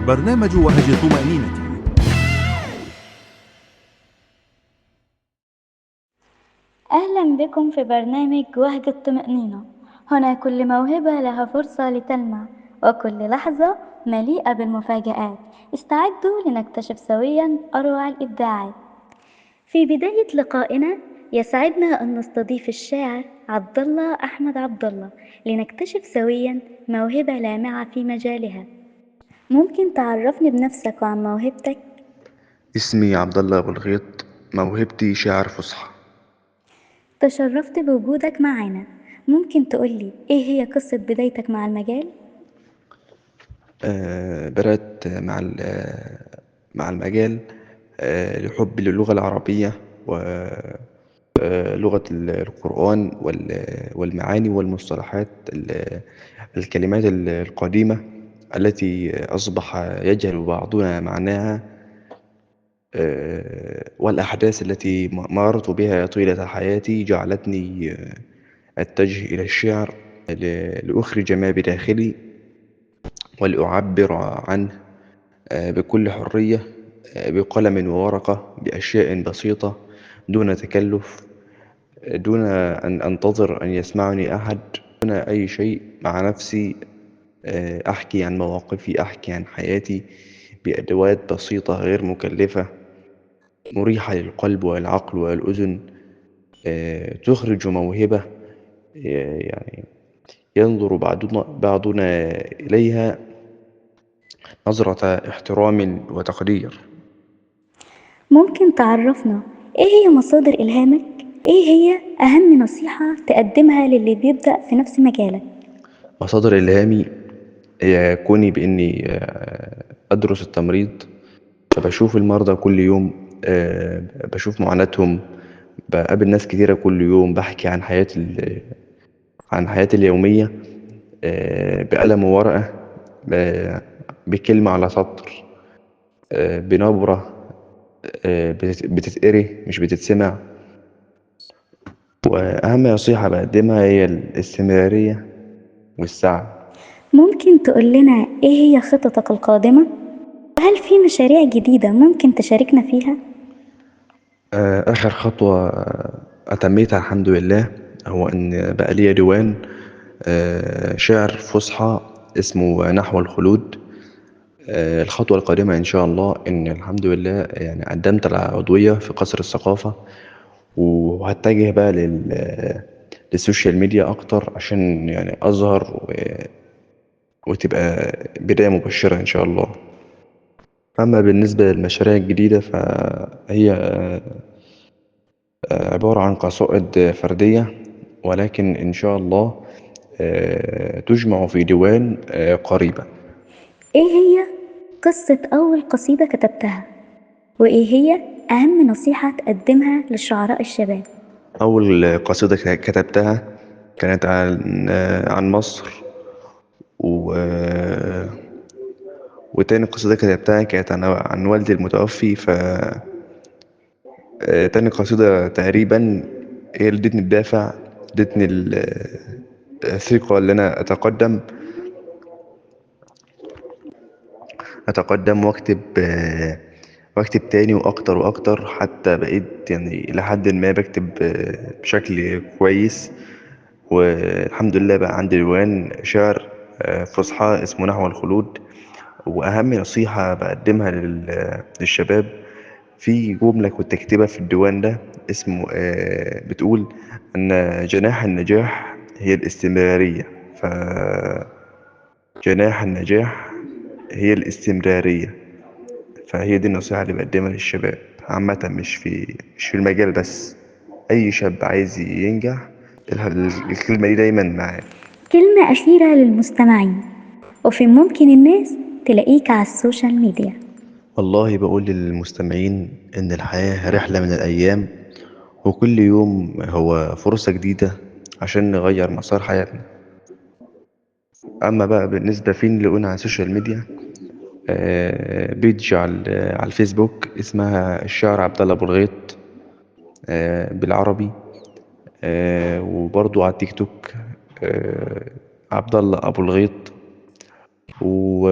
برنامج وهج الطمأنينة. أهلا بكم في برنامج وهج الطمأنينة. هنا كل موهبة لها فرصة لتلمع، وكل لحظة مليئة بالمفاجآت. استعدوا لنكتشف سويا أروع الإبداعات. في بداية لقائنا يسعدنا أن نستضيف الشاعر عبدالله أحمد عبدالله لنكتشف سويا موهبة لامعة في مجالها. ممكن تعرفني بنفسك وعن موهبتك؟ اسمي عبد الله أبو الغيط. موهبتي شعر فصحى. تشرفت بوجودك معنا. ممكن تقولي إيه هي قصة بدايتك مع المجال؟ بدأت مع المجال لحبي للغة العربية ولغة القرآن والمعاني والمصطلحات الكلمات القديمة التي أصبح يجهل بعضنا معناها، والأحداث التي مررت بها طيلة حياتي جعلتني أتجه إلى الشعر لأخرج ما بداخلي ولأعبر عنه بكل حرية، بقلم وورقة، بأشياء بسيطة، دون تكلف، دون أن أنتظر أن يسمعني أحد، دون أي شيء، مع نفسي. أحكي عن مواقفي، أحكي عن حياتي بأدوات بسيطة غير مكلفة، مريحة للقلب والعقل والأذن، تخرج موهبة يعني ينظر بعضنا إليها نظرة احترام وتقدير. ممكن تعرفنا إيه هي مصادر إلهامك؟ إيه هي أهم نصيحة تقدمها للي بيبدأ في نفس مجالك؟ مصادر إلهامي هي كوني بإني أدرس التمريض، فبشوف المرضى كل يوم، بشوف معاناتهم، بقابل ناس كتيرة كل يوم، بحكي عن حياتي اليومية، بقلم وورقة، بكلمة على سطر، بنبرة بتتقري مش بتتسمع. وأهم نصيحة بقدمها هي الاستمرارية والسعي. ممكن تقول لنا إيه هي خططك القادمة؟ وهل في مشاريع جديدة ممكن تشاركنا فيها؟ آخر خطوة أتميتها الحمد لله هو إن بقى ليا ديوان شعر فصحى اسمه نحو الخلود. الخطوة القادمة إن شاء الله إن الحمد لله يعني قدمت العضوية في قصر الثقافة، وهتجه بقى للسوشيال ميديا أكتر عشان يعني أظهر وتبقى بداية مبشرة إن شاء الله. أما بالنسبة للمشاريع الجديدة فهي عبارة عن قصائد فردية، ولكن إن شاء الله تجمع في ديوان قريبا. إيه هي قصة أول قصيدة كتبتها؟ وإيه هي أهم نصيحة تقدمها للشعراء الشباب؟ أول قصيدة كتبتها كانت عن مصر، و... وتاني قصيدة كتبتها كانت عن والدي المتوفي. تاني قصيدة تقريبا هي اللي ادتني الدافع، ادتني الثقة اللي أنا أتقدم واكتب تاني واكتر واكتر، حتى بقيت يعني لحد ما بكتب بشكل كويس. والحمد لله بقى عندي ديوان شعر فصحى اسمه نحو الخلود. واهم نصيحة بقدمها للشباب، في جملة كنت اكتبها في الديوان ده اسمه بتقول ان جناح النجاح هي الاستمرارية. فجناح النجاح هي الاستمرارية. فهي دي النصيحة اللي بقدمها للشباب عامة، مش في المجال بس، أي شاب عايز ينجح الكلمة دي دايما معاه. كلمة أخيرة للمستمعين، وفي ممكن الناس تلاقيك على السوشيال ميديا. والله بقول للمستمعين إن الحياة رحلة من الأيام، وكل يوم هو فرصة جديدة عشان نغير مسار حياتنا. أما بقى بالنسبة فين لقونا على السوشيال ميديا، بيج على الفيسبوك اسمها الشاعر عبد الله أبو الغيط بالعربي، وبرضو على التيك توك عبد الله ابو الغيط، و...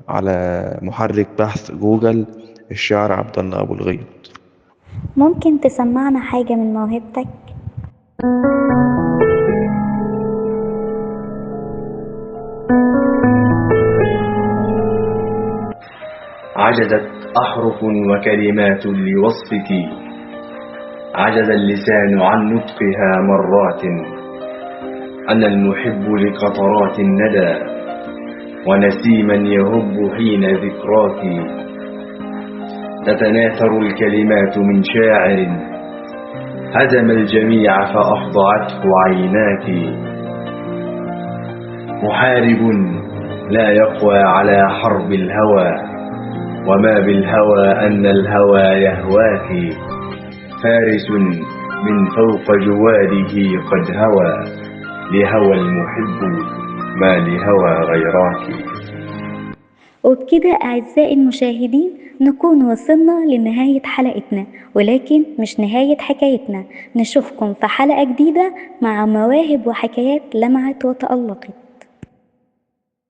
على محرك بحث جوجل الشاعر عبد الله أبو الغيط. ممكن تسمعنا حاجة من موهبتك؟ عجزت أحرف وكلمات لوصفك، عجز اللسان عن نطقها مرات. أنا المحب لقطرات الندى ونسيما يهب حين ذكراك. تتناثر الكلمات من شاعر هزم الجميع فأخضعته عيناك. محارب لا يقوى على حرب الهوى، وما بالهوى أن الهوى يهواك. فارس من فوق جواده قد هوى، لهوى المحب ما لهوى غيراك. وبكده أعزائي المشاهدين نكون وصلنا لنهاية حلقتنا، ولكن مش نهاية حكايتنا. نشوفكم في حلقة جديدة مع مواهب وحكايات لمعت وتألقت.